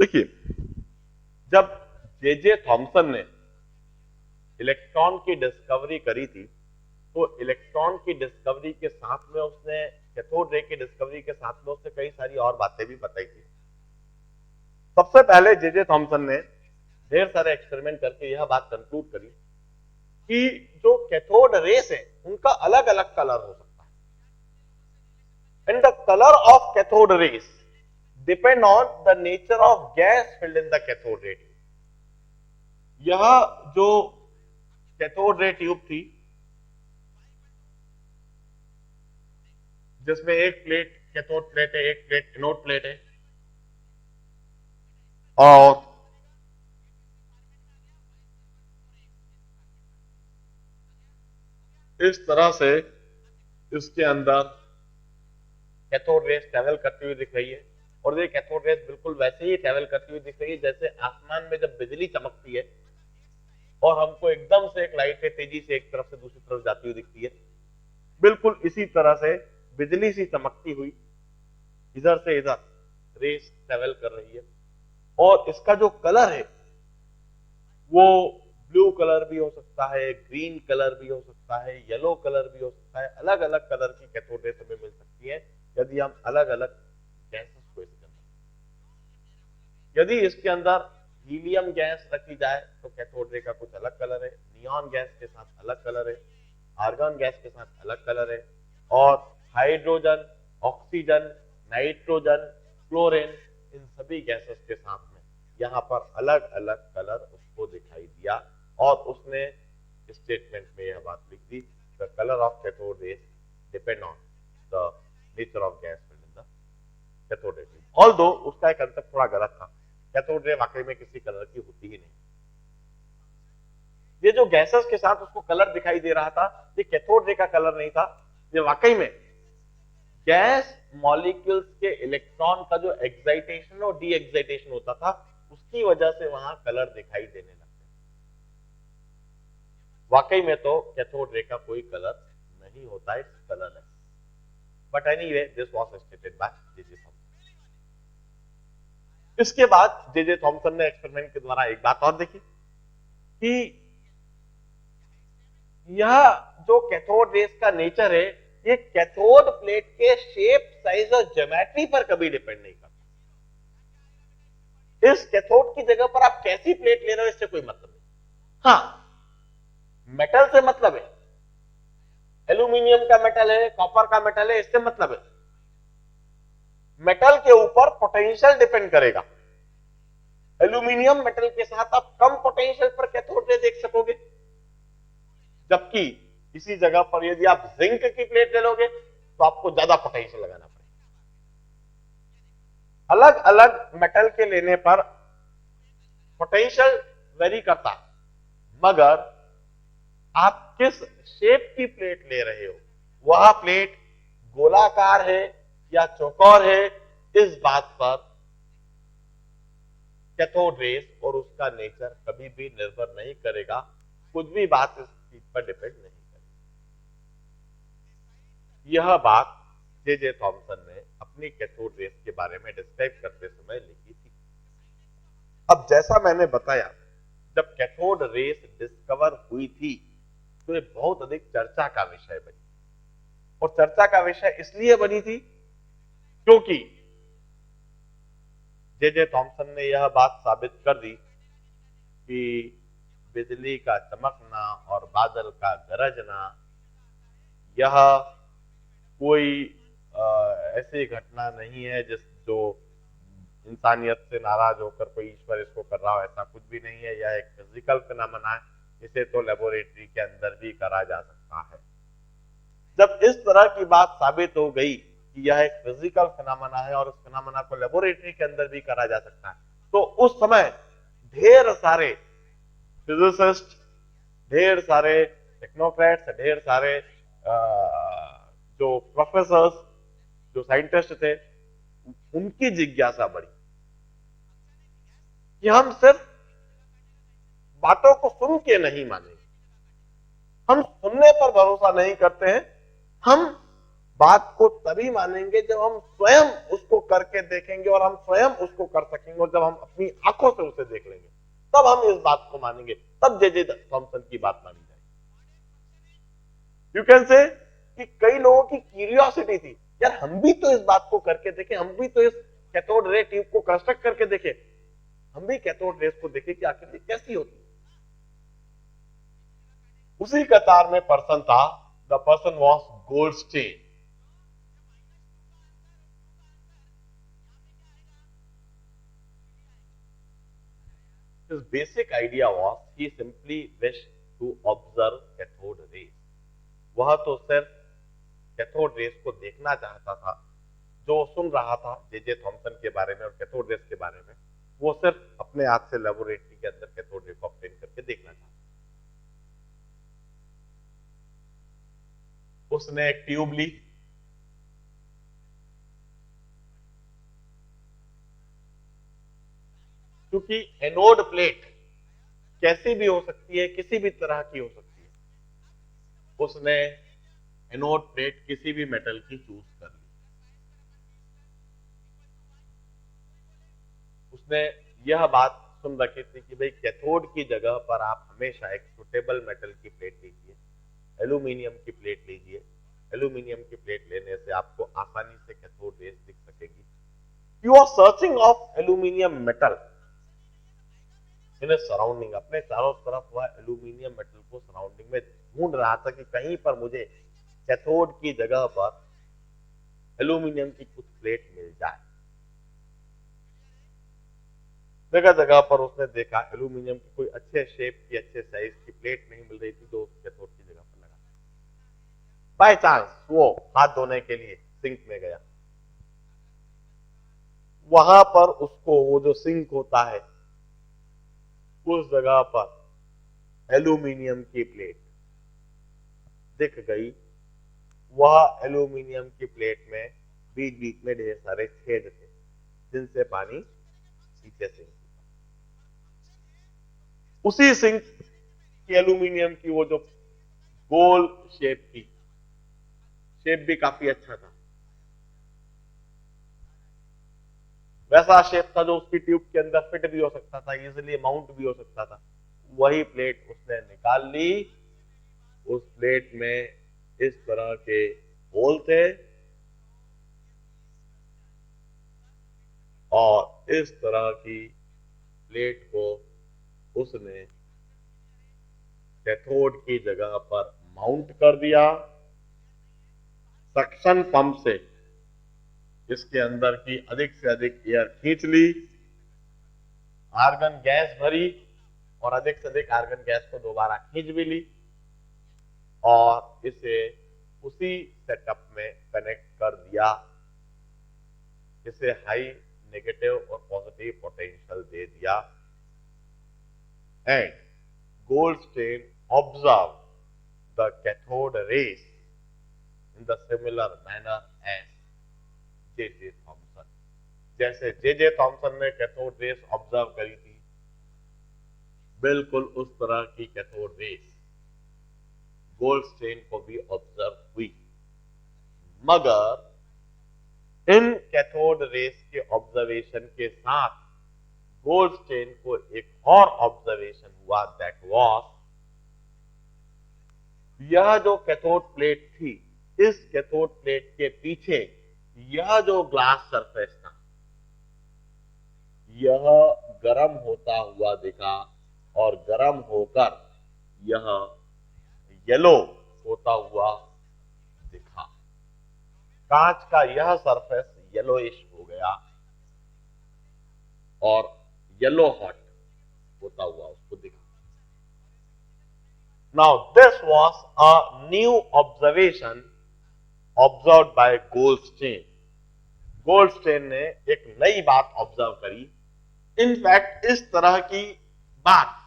देखिए, जब जे थॉमसन ने इलेक्ट्रॉन की डिस्कवरी करी थी, तो इलेक्ट्रॉन की डिस्कवरी के साथ में उसने कैथोड रे की डिस्कवरी के साथ में उसने कई सारी और बातें भी बताई थी। सबसे पहले जे थॉमसन ने ढेर सारे एक्सपेरिमेंट करके यह बात कंक्लूड करी कि जो कैथोड रेस है उनका अलग अलग कलर हो सकता है, and the colour of cathode rays depend on the nature of gas filled in the cathode ray tube. यह जो कैथोड रे ट्यूब थी, जिसमें एक प्लेट कैथोड प्लेट है, एक प्लेट एनोड प्लेट है, और इस तरह से इसके अंदर कैथोड रेस ट्रेवल करती हुई दिख रही है, और ये कैथोड रेस बिल्कुल वैसे ही ट्रेवल करती हुई दिख रही है जैसे आसमान में जब बिजली चमकती है और हमको एकदम से एक लाइट है तेजी से एक तरफ से दूसरी तरफ जाती हुई दिखती है। बिल्कुल इसी तरह से बिजली सी चमकती हुई इधर से इधर रेस ट्रेवल कर रही है, और इसका जो कलर है वो ब्लू कलर भी हो सकता है, ग्रीन कलर भी हो सकता है, येलो कलर भी हो सकता है। अलग अलग कलर की कैथोड रेस हमें मिल सकती है यदि हम अलग अलग गैसेस को इसके अंदर, यदि इसके अंदर हीलियम गैस रखी जाए तो कैथोड रे का कुछ अलग कलर है, नियॉन गैस के साथ अलग कलर है, आर्गन गैस के साथ अलग कलर है, और हाइड्रोजन, ऑक्सीजन, नाइट्रोजन, क्लोरीन, इन सभी गैसेस के साथ में यहां पर अलग अलग कलर उसको दिखाई दिया, और उसने स्टेटमेंट में यह बात लिख दी, the colour of cathode rays depend on the nature of gas in the cathode ray tube. Although उसका एक कंसेप्ट थोड़ा गलत था, कैथोड रे वाकई में किसी कलर की होती ही नहीं। ये जो गैसेस के साथ उसको कलर दिखाई दे रहा था, ये कैथोड रे का कलर नहीं था, ये वाकई में गैस मॉलिक्यूल्स के इलेक्ट्रॉन का जो एक्साइटेशन और डी एक्साइटेशन होता था उसकी वजह से वहां कलर दिखाई देने लगते। वाकई में तो कैथोड रे का कोई कलर नहीं होता, it's colourless, but anyway this was stated by J Thomson. इसके बाद जे थॉमसन ने एक्सपेरिमेंट के द्वारा एक बात और देखी कि यह जो कैथोड रेस का नेचर है ये कैथोड प्लेट के शेप, साइज और ज्योमेट्री पर कभी डिपेंड नहीं करता। इस कैथोड की जगह पर आप कैसी प्लेट ले रहे हो इससे कोई मतलब नहीं। हाँ, मेटल से मतलब है, एल्यूमिनियम का मेटल है, कॉपर का मेटल है, इससे मतलब है। मेटल के ऊपर पोटेंशियल डिपेंड करेगा। एल्यूमिनियम मेटल के साथ आप कम पोटेंशियल पर कैथोड रे देख सकोगे, जबकि इसी जगह पर यदि आप जिंक की प्लेट ले लोगे तो आपको ज्यादा पोटेंशियल लगाना पड़ेगा। अलग अलग मेटल के लेने पर पोटेंशियल वेरी करता है, मगर आप किस शेप की प्लेट ले रहे हो, वह प्लेट गोलाकार है या चौकोर है, इस बात पर कैथोड रेस और उसका नेचर कभी भी निर्भर नहीं करेगा। कुछ भी बात इस चीज पर डिपेंड नहीं करेगी। यह बात जे थॉमसन ने अपनी कैथोड रेस के बारे में डिस्क्राइब करते समय लिखी थी। अब जैसा मैंने बताया, जब कैथोड रेस डिस्कवर हुई थी तो ये बहुत अधिक चर्चा का विषय बनी, और चर्चा का विषय इसलिए बनी थी क्योंकि जे थॉमसन ने यह बात साबित कर दी कि बिजली का चमकना और बादल का गरजना यह कोई ऐसी घटना नहीं है जो इंसानियत से नाराज होकर कोई ईश्वर इसको कर रहा हो, ऐसा कुछ भी नहीं है। यह एक फिजिकल फिनोमेना है, इसे तो लेबोरेटरी के अंदर भी करा जा सकता है। जब इस तरह की बात साबित हो गई कि यह एक फिजिकल फिनोमेना है और उस फिनोमेना को लेबोरेटरी के अंदर भी करा जा सकता है, तो उस समय ढेर सारे फिजिसिस्ट, ढेर सारे टेक्नोक्रेट्स, ढेर सारे जो प्रोफेसर्स, जो साइंटिस्ट थे, उनकी जिज्ञासा बढ़ी कि हम सिर्फ बातों को सुन के नहीं मानेंगे, हम सुनने पर भरोसा नहीं करते हैं, हम बात को तभी मानेंगे जब हम स्वयं उसको करके देखेंगे और हम स्वयं उसको कर सकेंगे, और जब हम अपनी आंखों से उसे देख लेंगे तब हम इस बात को मानेंगे, तब जे थॉमसन की बात मानी जाएगी। यू कैन से कि कई लोगों की क्यूरियोसिटी थी, यार हम भी तो इस बात को करके देखें, हम भी तो इस कैथोड रे ट्यूब को कंस्ट्रक्ट करके देखें, हम भी कैथोड रेस को देखें कि आखिर कैसी होती है। उसी कतार में पर्सन था, the person was Goldstein. His basic idea was he simply wished to observe cathode rays. वह तो सिर्फ कैथोड रेस को देखना चाहता था। जो सुन रहा था जे थॉमसन के बारे में और कैथोड रेस के बारे में, वो सिर्फ अपने हाथ से लेबोरेटरी के अंदर कैथोड रे को ऑब्टेन करके देखना चाहता। उसने एक ट्यूब ली, क्योंकि एनोड प्लेट कैसी भी हो सकती है, किसी भी तरह की हो सकती है, उसने एनोड प्लेट किसी भी मेटल की चूज कर ली। उसने यह बात सुन रखी थी कि भाई कैथोड की जगह पर आप हमेशा एक सुटेबल मेटल की प्लेट लीजिए, एल्यूमिनियम की प्लेट लीजिए। एल्यूमिनियम की प्लेट लेने से आपको आसानी से कैथोड रेस दिख सकेगी। You are searching of aluminium metal in surrounding, अपने चारों तरफ वह एल्यूमिनियम मेटल को सराउंडिंग में ढूंढ रहा था कि कहीं पर मुझे कैथोड की जगह पर एल्यूमिनियम की कुछ प्लेट मिल जाए। जगह जगह पर उसने देखा एल्यूमिनियम की कोई अच्छे शेप की, अच्छे साइज की प्लेट नहीं मिल रही थी जो कैथोड की जगह पर लगा। बाय चांस वो हाथ धोने के लिए सिंक में गया, वहां पर उसको वो जो सिंक होता है उस जगह पर एल्यूमिनियम की प्लेट दिख गई। वह एल्यूमिनियम की प्लेट में बीच बीच में ढेर सारे छेद थे जिनसे पानी नीचे सिंक होता। उसी सिंक की एल्यूमिनियम की वो जो गोल शेप थी, शेप भी काफी अच्छा था, वैसा शेप था जो उसकी ट्यूब के अंदर फिट भी हो सकता था, इजीली माउंट भी हो सकता था। वही प्लेट उसने निकाल ली। उस प्लेट में इस तरह के होल थे और इस तरह की प्लेट को उसने कैथोड की जगह पर माउंट कर दिया। सक्शन पंप से इसके अंदर की अधिक से अधिक एयर खींच ली, आर्गन गैस भरी और अधिक से अधिक आर्गन गैस को दोबारा खींच भी ली और इसे उसी सेटअप में कनेक्ट कर दिया। इसे हाई नेगेटिव और पॉजिटिव पोटेंशियल दे दिया and Goldstein observe the cathode rays in the similar manner as J Thomson. जैसे जे थॉमसन ने कैथोड रेस ऑब्जर्व करी थी, बिल्कुल उस तरह की कैथोड रेस गोल्डस्टीन को भी ऑब्जर्व हुई। मगर इन कैथोड रेस के ऑब्जर्वेशन के साथ गोल्डस्टीन को एक और ऑब्जर्वेशन हुआ, दैट वाज यह जो कैथोड प्लेट थी, इस कैथोड प्लेट के पीछे यह जो ग्लास सरफेस था यह गर्म होता हुआ दिखा और गर्म होकर यह येलो होता हुआ दिखा। कांच का यह सरफेस येलोइश हो गया और येलो हॉट होता हुआ उसको दिखा। Now this was a new observation observe by Goldstein. Goldstein ने एक नई बात ऑब्जर्व करी। इनफैक्ट इस तरह की बात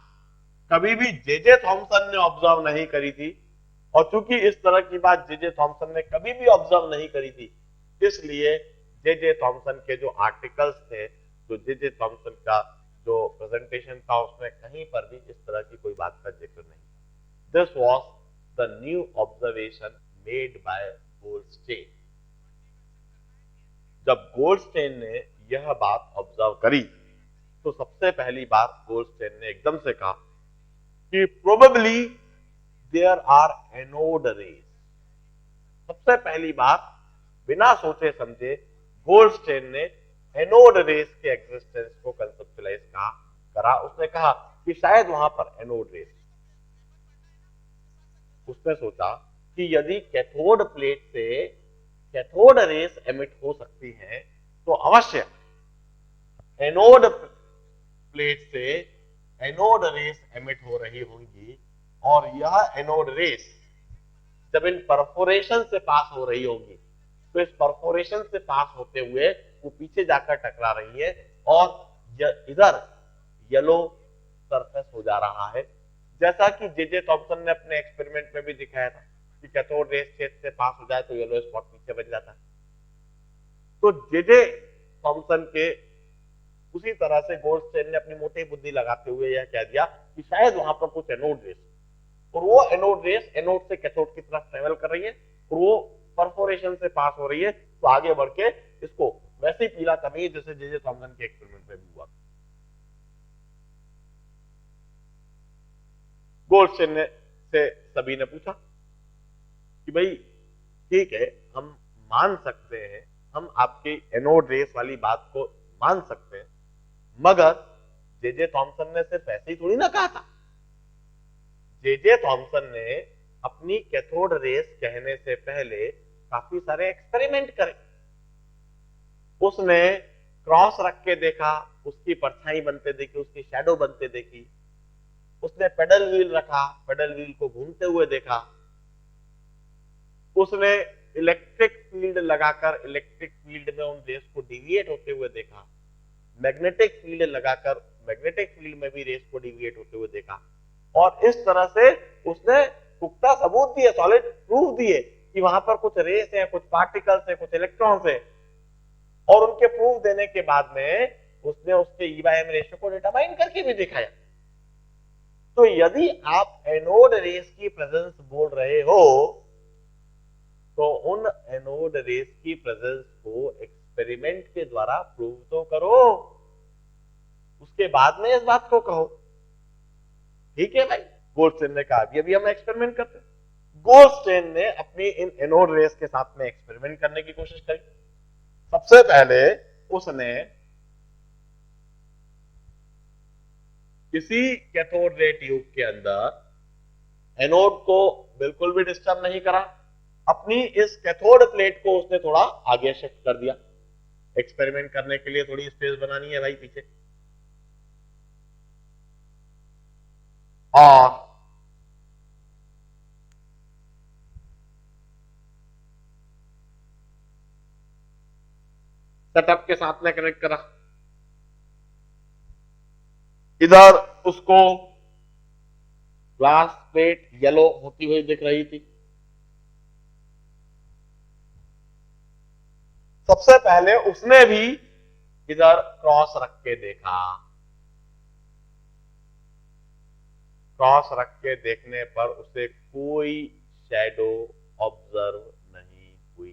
कभी भी जे थॉमसन ने ऑब्जर्व नहीं करी थी, और चूंकि इस तरह की बात जे थॉमसन ने कभी भी ऑब्जर्व नहीं करी थी, इसलिए जे थॉमसन के जो आर्टिकल्स थे, जो जे थॉमसन का जो प्रेजेंटेशन था, उसमें कहीं पर भी इस तरह की कोई बात का जिक्र नहीं था। This was the new observation made by Goldstein. जब गोल्डस्टेन ने यह बात ऑब्जर्व करी तो सबसे पहली बात गोल्डस्टेन ने एकदम से कहा कि probably there are anode rays. सबसे पहली बात बिना सोचे समझे गोल्डस्टेन ने एनोड रेस के एग्जिस्टेंस को कंसेप्चुलाइज करा। उसने कहा कि शायद वहां पर एनोड रेस, उसने सोचा कि यदि कैथोड प्लेट से कैथोड रेस एमिट हो सकती है तो अवश्य एनोड प्लेट से एनोड रेस एमिट हो रही होंगी, और यह एनोड रेस जब इन परफोरेशन से पास हो रही होगी तो इस परफोरेशन से पास होते हुए वो पीछे जाकर टकरा रही है और इधर येलो सरफेस हो जा रहा है। जैसा कि जे थॉमसन ने अपने एक्सपेरिमेंट में भी दिखाया था कि कैथोड रेस क्षेत्र से पास हो जाए तो येलो स्पॉट पीछे बच जाता है। तो जे थॉमसन के उसी तरह से गोल्डस्टेन ने अपनी मोटी बुद्धि लगाते हुए यह कह दिया कि शायद वहां पर कुछ एनोड रेस, और वो एनोड रेस एनोड से कैथोड की तरफ ट्रेवल कर रही है और वो परफोरेशन से पास हो रही है, तो आगे बढ़ के इसको वैसे ही पीला कर रही है जैसे जे थॉमसन के एक्सपेरिमेंट में भी हुआ। गोल्डस्टेन ने से सभी ने पूछा कि भाई ठीक है, हम मान सकते हैं, हम आपकी एनोड रेस वाली बात को मान सकते हैं, मगर जे थॉमसन ने सिर्फ ऐसे ही थोड़ी ना कहा था। जे थॉमसन ने अपनी कैथोड रेस कहने से पहले काफी सारे एक्सपेरिमेंट करे। उसने क्रॉस रख के देखा, उसकी परछाई बनते देखी, उसकी शैडो बनते देखी। उसने पेडल व्हील रखा, पेडल व्हील को घूमते हुए देखा। उसने इलेक्ट्रिक फील्ड लगाकर इलेक्ट्रिक फील्ड में उन रेस को डिविएट होते हुए देखा। मैग्नेटिक फील्ड लगाकर मैग्नेटिक फील्ड में भी रेस को डिविएट होते हुए देखा। और इस तरह से उसने पुख्ता सबूत दिए, सॉलिड प्रूफ दिए कि वहां पर कुछ रेस है, कुछ पार्टिकल्स है, कुछ इलेक्ट्रॉन्स है। और उनके प्रूफ देने के बाद में उसने उसके ई/एम रेशियो को डिटरमाइन करके भी दिखाया। तो यदि आप एनोड रेस की प्रेजेंस बोल रहे हो तो उन एनोड रेस की प्रेजेंस को एक्सपेरिमेंट के द्वारा प्रूव तो करो, उसके बाद में इस बात को कहो। ठीक है भाई, गोल्डस्टेन ने कहा अभी हम एक्सपेरिमेंट करते हैं। गोल्डस्टेन ने अपनी इन एनोड रेस के साथ में एक्सपेरिमेंट करने की कोशिश करी। सबसे पहले उसने किसी कैथोड रे ट्यूब के अंदर एनोड को बिल्कुल भी डिस्टर्ब नहीं करा। अपनी इस कैथोड प्लेट को उसने थोड़ा आगे शिफ्ट कर दिया। एक्सपेरिमेंट करने के लिए थोड़ी स्पेस बनानी है भाई पीछे। और सेटअप के साथ में कनेक्ट करा। इधर उसको ग्लास प्लेट येलो होती हुई दिख रही थी। सबसे पहले उसने भी इधर क्रॉस रख के देखा। क्रॉस रख के देखने पर उसे कोई शैडो ऑब्जर्व नहीं हुई।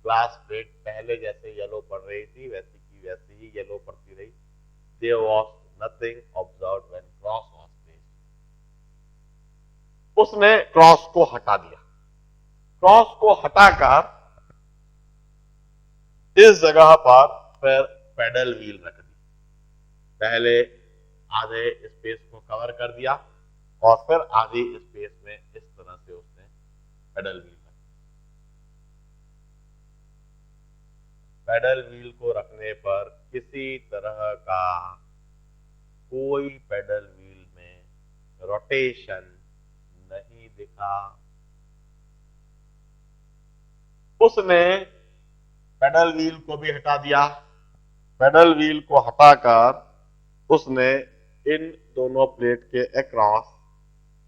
ग्लास प्लेट पहले जैसे येलो पड़ रही थी वैसी की वैसी ही येलो पड़ती रही। There was nothing observed when cross was placed. उसने क्रॉस को हटा दिया। क्रॉस को हटाकर इस जगह पर फिर पेडल व्हील रख दी। पहले आधे स्पेस को कवर कर दिया और फिर आधी स्पेस में इस तरह से उसने पेडल व्हील रख दी। पेडल व्हील को रखने पर किसी तरह का कोई पेडल व्हील में रोटेशन नहीं दिखा। उसने पेडल व्हील को भी हटा दिया। पेडल व्हील को हटाकर उसने इन दोनों प्लेट के अक्रॉस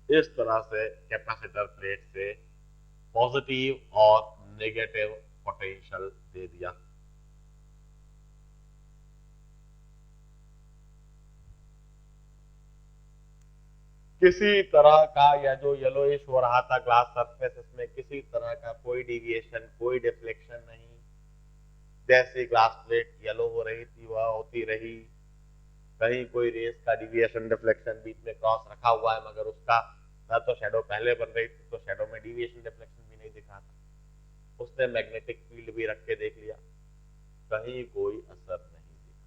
इस तरह से कैपेसिटर प्लेट से पॉजिटिव और नेगेटिव पोटेंशियल दे दिया। किसी तरह का या जो येलोइश हो रहा था ग्लास सरफेस, इसमें किसी तरह का कोई डिविएशन, कोई डिफ्लेक्शन नहीं। जैसी ग्लास प्लेट येलो हो रही थी वह होती रही, कहीं कोई रेस का डिविएशन डिफ्लेक्शन बीच में क्रॉस रखा हुआ है मगर उसका ना तो शैडो पहले बन रही थी तो शैडो में डिविएशन डिफ्लेक्शन भी नहीं दिखा था। उसने मैग्नेटिक फील्ड भी रख के देख लिया, कहीं कोई असर नहीं दिखा।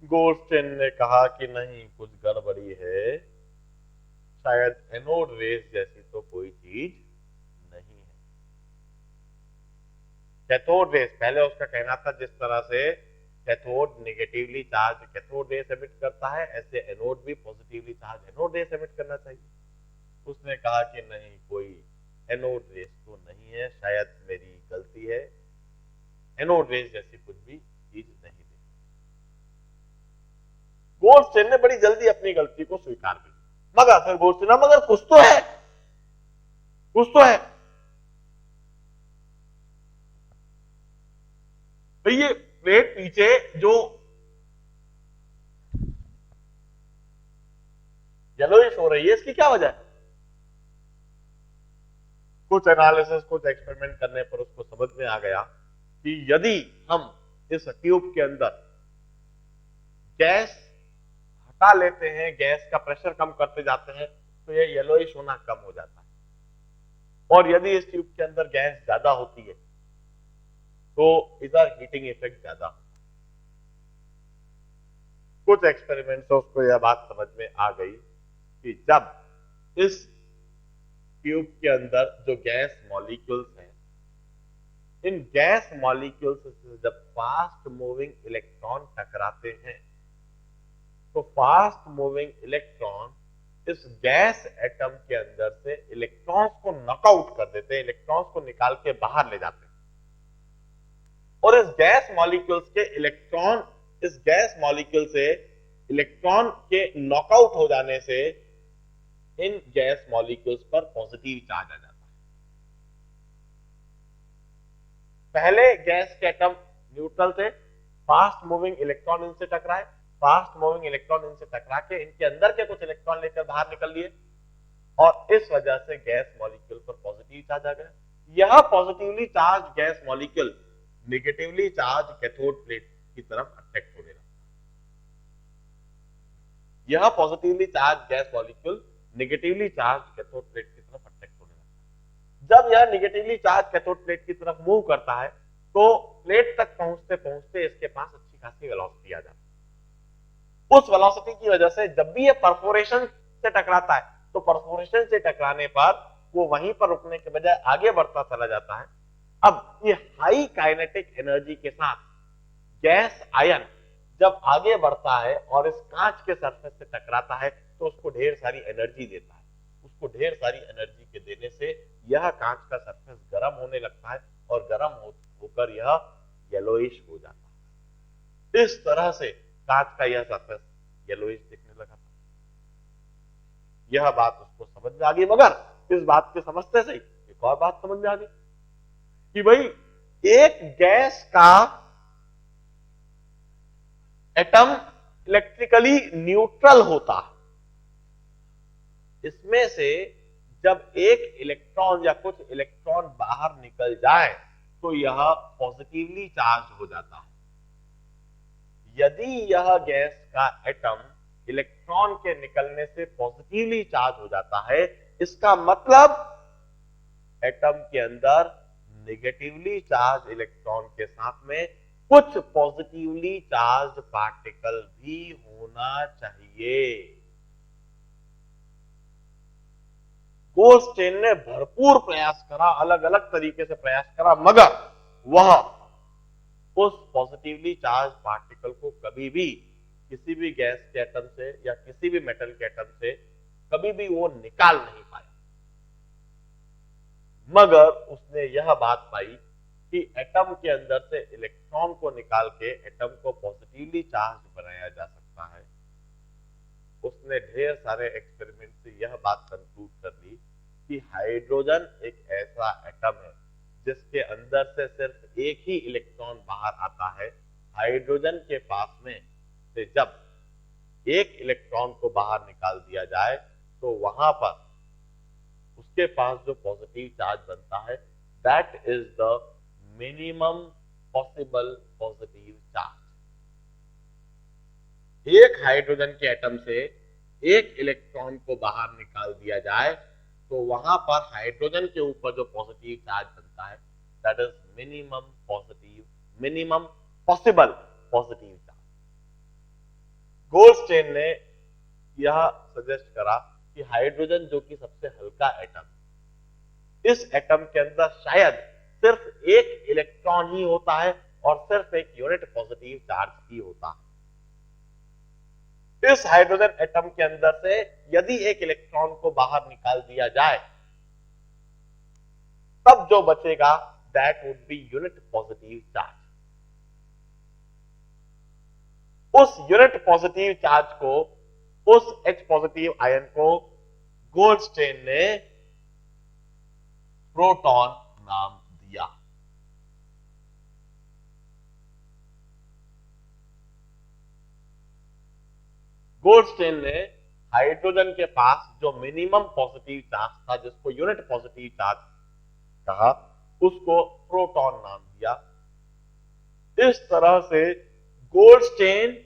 गोल्डस्टीन ने कहा कि नहीं कुछ गड़बड़ी है, शायद एनोड रेस जैसी तो कोई चीज नहीं है। कैथोड रेस, पहले उसका कहना था जिस तरह से cathode negatively charge cathode rays emit करता है ऐसे एनोड भी positively charge anode rays emit करना चाहिए। उसने कहा कि नहीं कोई एनोड रेस तो नहीं है, शायद मेरी गलती है, एनोड रेस जैसी कुछ भी चीज नहीं देखी। गोल्डस्टीन ने बड़ी जल्दी अपनी गलती को स्वीकार कर लिया, मगर फिर गोल्डस्टीन मगर कुछ तो है, कुछ तो है। तो ये प्लेट पीछे जो येलोइश हो रही है इसकी क्या वजह है? कुछ एनालिसिस कुछ एक्सपेरिमेंट करने पर उसको समझ में आ गया कि यदि हम इस ट्यूब के अंदर गैस हटा लेते हैं, गैस का प्रेशर कम करते जाते हैं तो ये येलोइश होना कम हो जाता है, और यदि इस ट्यूब के अंदर गैस ज्यादा होती है तो इधर हीटिंग इफेक्ट ज्यादा होता है। कुछ एक्सपेरिमेंट से उसको यह बात समझ में आ गई कि जब इस ट्यूब के अंदर जो गैस मॉलिक्यूल्स हैं, इन गैस मॉलिक्यूल्स से जब फास्ट मूविंग इलेक्ट्रॉन टकराते हैं तो फास्ट मूविंग इलेक्ट्रॉन इस गैस एटम के अंदर से इलेक्ट्रॉन्स को नॉकआउट कर देते हैं, इलेक्ट्रॉन्स को निकाल के बाहर ले जाते हैं, और इस गैस मॉलिक्यूल्स के इलेक्ट्रॉन, इस गैस मॉलिक्यूल से इलेक्ट्रॉन के नॉकआउट हो जाने से इन गैस मॉलिक्यूल्स पर पॉजिटिव चार्ज आ जाता है। पहले गैस के एटम न्यूट्रल थे, फास्ट मूविंग इलेक्ट्रॉन इनसे टकराए, फास्ट मूविंग इलेक्ट्रॉन इनसे टकरा के इनके अंदर के कुछ इलेक्ट्रॉन लेकर बाहर निकल लिए, और इस वजह से गैस मॉलिक्यूल पर पॉजिटिव चार्ज आ गया। यह positively charge gas molecule negatively charge cathode plate की तरफ अट्रैक्ट होने लगता है। यह positively charge gas molecule negatively charge cathode plate की तरफ अट्रैक्ट होने लगता है। जब यह नेगेटिवली चार्ज कैथोड प्लेट की तरफ मूव करता है तो प्लेट तक पहुंचते पहुंचते इसके पास अच्छी खासी वेलोसिटी आ जाती है। उस वेलोसिटी की वजह से जब भी ये परफोरेशन से टकराता है तो परफोरेशन से टकराने पर वो वहीं पर रुकने के बजाय आगे बढ़ता चला जाता है। अब ये हाई काइनेटिक एनर्जी के साथ गैस आयन जब आगे बढ़ता है और इस कांच के सरफेस से टकराता है तो उसको ढेर सारी एनर्जी देता है। उसको ढेर सारी एनर्जी के देने से यह कांच का सरफेस गर्म होने लगता है और गर्म होकर यह येलोइश हो जाता है। इस तरह से कांच का यह सरफेस येलोइश दिखने लगा था। यह बात उसको समझ में आ गई, मगर इस बात के समझते से एक और बात समझ में आ गई कि भाई एक गैस का एटम इलेक्ट्रिकली न्यूट्रल होता है, इसमें से जब एक इलेक्ट्रॉन या कुछ इलेक्ट्रॉन बाहर निकल जाए तो यह पॉजिटिवली चार्ज हो जाता है। यदि यह गैस का एटम इलेक्ट्रॉन के निकलने से पॉजिटिवली चार्ज हो जाता है, इसका मतलब एटम के अंदर नेगेटिवली चार्ज इलेक्ट्रॉन के साथ में कुछ पॉजिटिवली चार्ज पार्टिकल भी होना चाहिए। गोल्डस्टीन ने भरपूर प्रयास करा, अलग अलग तरीके से प्रयास करा, मगर वह उस पॉजिटिवली चार्ज पार्टिकल को कभी भी किसी भी गैस के एटम से या किसी भी मेटल के एटम से कभी भी वो निकाल नहीं पाया। मगर उसने यह बात पाई कि एटम के अंदर से इलेक्ट्रॉन को निकाल के एटम को पॉजिटिवली चार्ज बनाया जा सकता है। उसने ढेर सारे एक्सपेरिमेंट से यह बात कंक्लूड कर ली कि हाइड्रोजन एक ऐसा एटम है जिसके अंदर से सिर्फ एक ही इलेक्ट्रॉन बाहर आता है। हाइड्रोजन के पास में से जब एक इलेक्ट्रॉन को बाहर निकाल दिया जाए तो वहां पर उसके पास जो पॉजिटिव चार्ज बनता है that is the minimum possible positive charge. एक हाइड्रोजन के एटम से एक इलेक्ट्रॉन को बाहर निकाल दिया जाए तो वहां पर हाइड्रोजन के ऊपर जो पॉजिटिव चार्ज बनता है that is minimum possible positive charge. Goldstein ने यह सजेस्ट करा कि हाइड्रोजन जो कि सबसे हल्का एटम, इस एटम के अंदर शायद सिर्फ एक इलेक्ट्रॉन ही होता है और सिर्फ एक यूनिट पॉजिटिव चार्ज ही होता है। इस हाइड्रोजन एटम के अंदर से यदि एक इलेक्ट्रॉन को बाहर निकाल दिया जाए तब जो बचेगा that would be unit positive charge. उस यूनिट पॉजिटिव चार्ज को, उस H पॉजिटिव आयन को गोल्डस्टेन ने प्रोटॉन नाम दिया। गोल्डस्टेन ने हाइड्रोजन के पास जो मिनिमम पॉजिटिव चार्ज था, जिसको यूनिट पॉजिटिव चार्ज कहा, उसको प्रोटॉन नाम दिया। इस तरह से Goldstein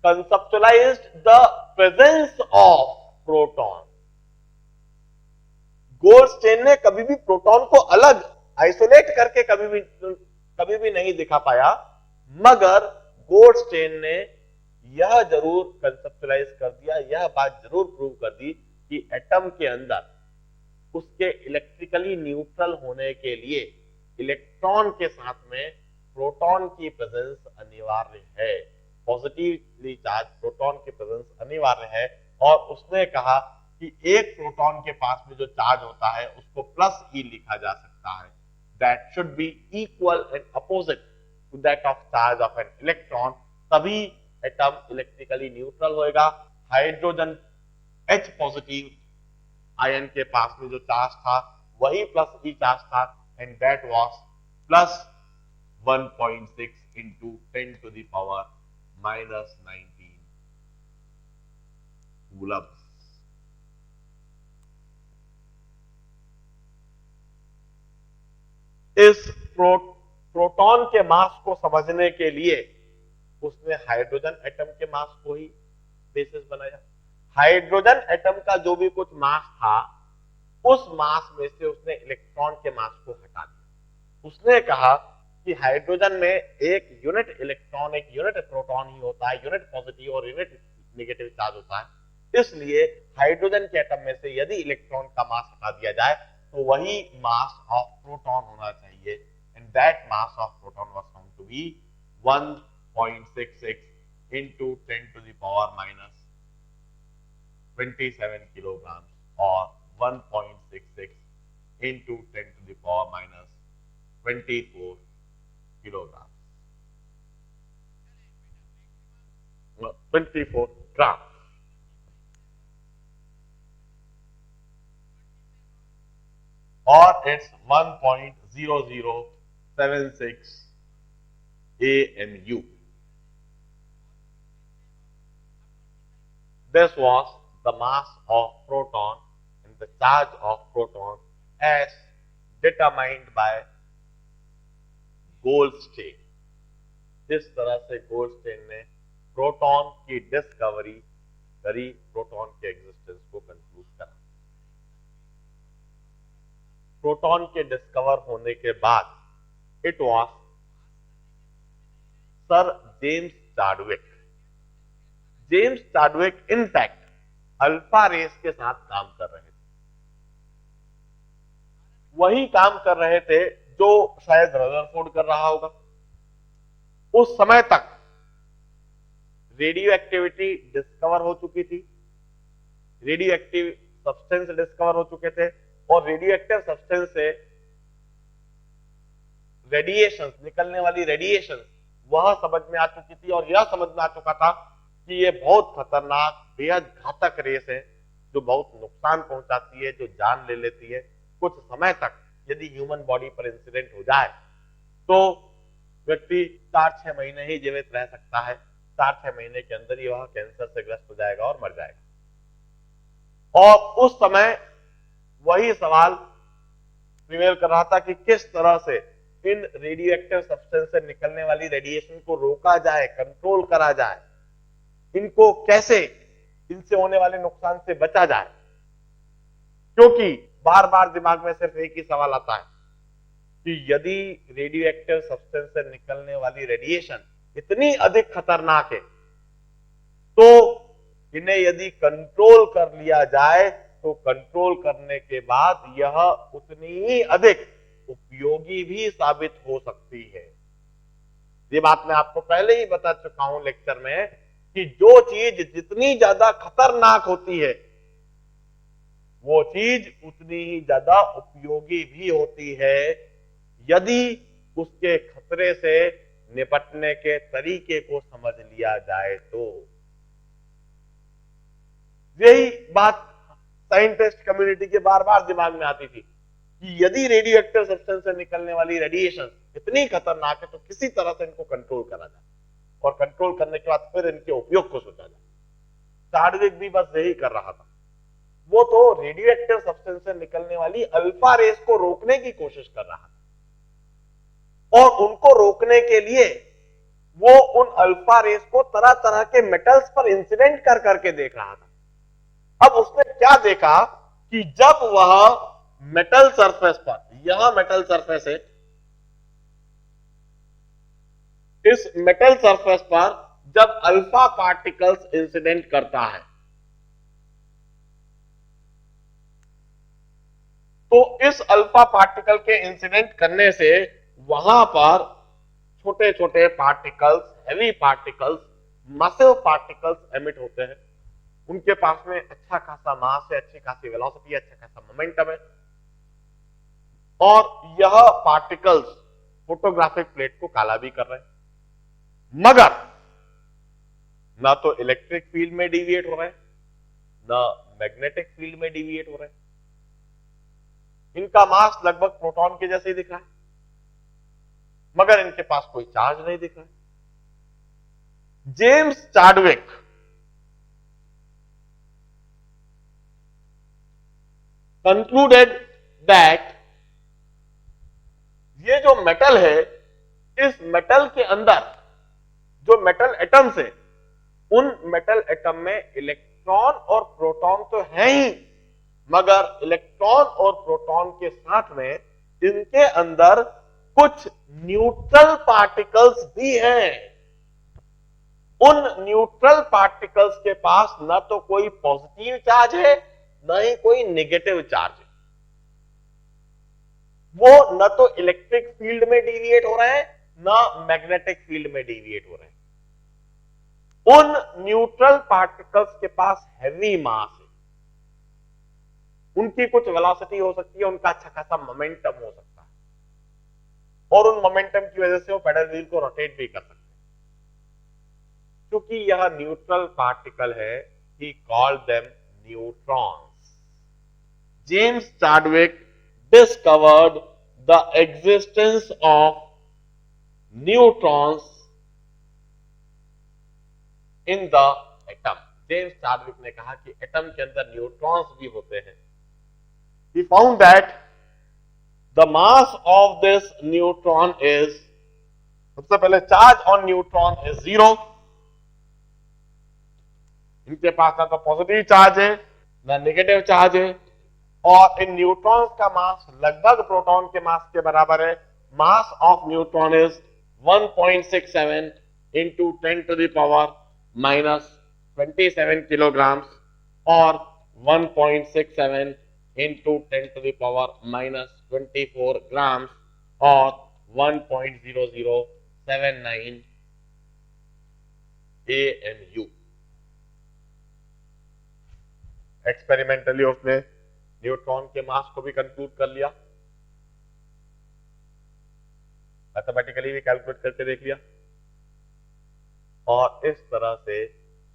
conceptualized the presence of proton। Goldstein ने कभी भी प्रोटॉन को अलग आइसोलेट करके कभी भी नहीं दिखा पाया, मगर गोल्डस्टेन ने यह जरूर कंसेप्चुलाइज कर दिया, यह बात जरूर प्रूव कर दी कि एटम के अंदर उसके इलेक्ट्रिकली न्यूट्रल होने के लिए इलेक्ट्रॉन के साथ में प्रोटॉन की प्रेजेंस अनिवार्य है, पॉजिटिवली चार्ज प्रोटॉन की प्रेजेंस अनिवार्य है। और उसने कहा कि एक प्रोटॉन के पास में जो चार्ज होता है उसको प्लस ई लिखा जा सकता है, that should be equal and opposite to that of charge of an electron, तभी एटम इलेक्ट्रिकली न्यूट्रल होएगा। हाइड्रोजन H पॉजिटिव आयन के पास में जो चार्ज था वही प्लस ई चार्ज था, and that was plus 1.6 into 10 to the power minus 19 coulombs। इस प्रोटॉन के मास को समझने के लिए उसने हाइड्रोजन एटम के मास को ही बेसिस बनाया। हाइड्रोजन एटम का जो भी कुछ मास था, उस मास में से उसने इलेक्ट्रॉन के मास को हटा दिया। उसने कहा कि हाइड्रोजन में एक यूनिट इलेक्ट्रॉन, एक यूनिट प्रोटॉन ही होता है, यूनिट पॉजिटिव और यूनिट नेगेटिव चार्ज होता है। इसलिए हाइड्रोजन के एटम में से यदि इलेक्ट्रॉन का मास हटा दिया जाए तो वही मास ऑफ प्रोटॉन होना चाहिए, and that mass of proton was found to be 1.66 into 10 to the power minus 27 kilograms or 1.66 into 10 to the power minus 24 kilograms, 24 grams। और it's 1.0076 AMU। This was the mass of proton and the charge of proton as determined by Goldstein. इस तरह से Goldstein ने proton की discovery करी, proton के existence को conclude करा। प्रोटॉन के डिस्कवर होने के बाद it was sir James Chadwick. James Chadwick in fact alpha rays के साथ काम कर रहे थे, वही काम कर रहे थे जो शायद रदरफोर्ड कर रहा होगा। उस समय तक रेडियो एक्टिविटी डिस्कवर हो चुकी थी, रेडियो एक्टिव सब्सटेंस डिस्कवर हो चुके थे, और रेडियो एक्टिव सब्सटेंस से रेडिएशन, निकलने वाली रेडिएशन वह समझ में आ चुकी थी, और यह समझ में आ चुका था कि ये बहुत खतरनाक, बेहद घातक रेस है जो बहुत नुकसान पहुंचाती है, जो जान ले लेती है। कुछ समय तक यदि ह्यूमन बॉडी पर इंसिडेंट हो जाए तो व्यक्ति 4-6 महीने ही जीवित रह सकता है, 4-6 महीने के अंदर ही वह कैंसर से ग्रस्त हो जाएगा और मर जाएगा। और उस समय वही सवाल प्रिवेल कर रहा था कि किस तरह से इन रेडियो एक्टिव सब्सटेंस से निकलने वाली रेडिएशन को रोका जाए, कंट्रोल करा जाए, इनको कैसे इनसे होने वाले नुकसान से बचा जाए। क्योंकि बार बार दिमाग में सिर्फ एक ही सवाल आता है कि यदि रेडियो एक्टिव सब्सटेंस से निकलने वाली रेडिएशन इतनी अधिक खतरनाक है तो इन्हें यदि कंट्रोल कर लिया जाए तो कंट्रोल करने के बाद यह उतनी ही अधिक उपयोगी भी साबित हो सकती है। ये बात मैं आपको पहले ही बता चुका हूं लेक्चर में कि जो चीज जितनी ज्यादा खतरनाक होती है वो चीज उतनी ही ज्यादा उपयोगी भी होती है यदि उसके खतरे से निपटने के तरीके को समझ लिया जाए तो। यही बात साइंटिस्ट कम्युनिटी के बार बार दिमाग में आती थी कि यदि रेडियो एक्टिव सब्सटेंस से निकलने वाली रेडिएशन इतनी खतरनाक है तो किसी तरह से इनको कंट्रोल करा जाए और कंट्रोल करने के बाद फिर इनके उपयोग को सोचा जाए। चार्डविक भी बस यही कर रहा था। वो तो रेडियो एक्टिव सब्सटेंस से निकलने वाली अल्फा रेस को रोकने की कोशिश कर रहा था और उनको रोकने के लिए वो उन अल्फा रेस को तरह तरह के मेटल्स पर इंसिडेंट कर करके देख रहा था। अब उसने क्या देखा कि जब वह मेटल सरफेस पर, यह मेटल सरफेस है, इस मेटल सरफेस पर जब अल्फा पार्टिकल्स इंसिडेंट करता है तो इस अल्फा पार्टिकल के इंसिडेंट करने से वहां पर छोटे छोटे particles, heavy particles, massive particles emit होते हैं। उनके पास में अच्छा खासा मास है, अच्छी खासी वेलोसिटी है, अच्छा खासा मोमेंटम है और यह पार्टिकल्स फोटोग्राफिक प्लेट को काला भी कर रहे हैं, मगर ना तो इलेक्ट्रिक फील्ड में डिविएट हो रहे हैं ना मैग्नेटिक फील्ड में डिविएट हो रहे हैं। इनका मास लगभग प्रोटॉन के जैसे ही दिख रहा है मगर इनके पास कोई चार्ज नहीं दिख रहा है। जेम्स चार्डविक कंक्लूडेड दैट ये जो मेटल है, इस मेटल के अंदर जो मेटल एटम्स है उन मेटल एटम में इलेक्ट्रॉन और प्रोटॉन तो है ही मगर इलेक्ट्रॉन और प्रोटॉन के साथ में इनके अंदर कुछ न्यूट्रल पार्टिकल्स भी हैं। उन न्यूट्रल पार्टिकल्स के पास न तो कोई पॉजिटिव चार्ज है न ही कोई नेगेटिव चार्ज है। वो न तो इलेक्ट्रिक फील्ड में डिविएट हो रहे हैं न मैग्नेटिक फील्ड में डिविएट हो रहे हैं। उन न्यूट्रल पार्टिकल्स के पास हैवी मास है, उनकी कुछ वेलोसिटी हो सकती है, उनका अच्छा खासा मोमेंटम हो सकता है और उन मोमेंटम की वजह से वो पेडल व्हील को रोटेट भी कर सकते हैं। क्योंकि यह न्यूट्रल पार्टिकल है, he called them neutrons. James Chadwick discovered the existence of neutrons in the atom. James Chadwick ने कहा कि एटम के अंदर न्यूट्रॉन्स भी होते हैं। He found that the mass of this neutron is, सबसे पहले चार्ज ऑन न्यूट्रॉन इज 0। इनके पास ना तो पॉजिटिव चार्ज है ना नेगेटिव चार्ज है और इन न्यूट्रॉन्स का मास लगभग प्रोटॉन के मास के बराबर है। Mass of neutron is 1.67 into 10 to the power minus 27 kilogram और 1.67 into 10 to the power minus 24 gram और 1.0079 AMU। एक्सपेरिमेंटली उसने न्यूट्रॉन के मास को भी कंक्लूड कर लिया, मैथमेटिकली भी कैलकुलेट करके देख लिया और इस तरह से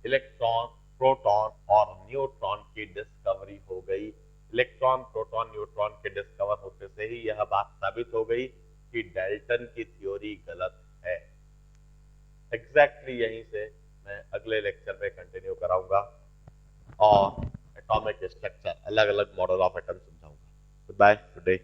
इलेक्ट्रॉन, प्रोटॉन और न्यूट्रॉन की डिस्कवरी हो गई। इलेक्ट्रॉन, प्रोटॉन, न्यूट्रॉन के डिस्कवर होते से ही यह बात साबित हो गई कि डाल्टन की थ्योरी गलत है। एग्जैक्टली यहीं से मैं अगले लेक्चर में कंटिन्यू कराऊंगा और एटॉमिक स्ट्रक्चर, अलग अलग मॉडल ऑफ एटम समझाऊंगा। Goodbye, good day.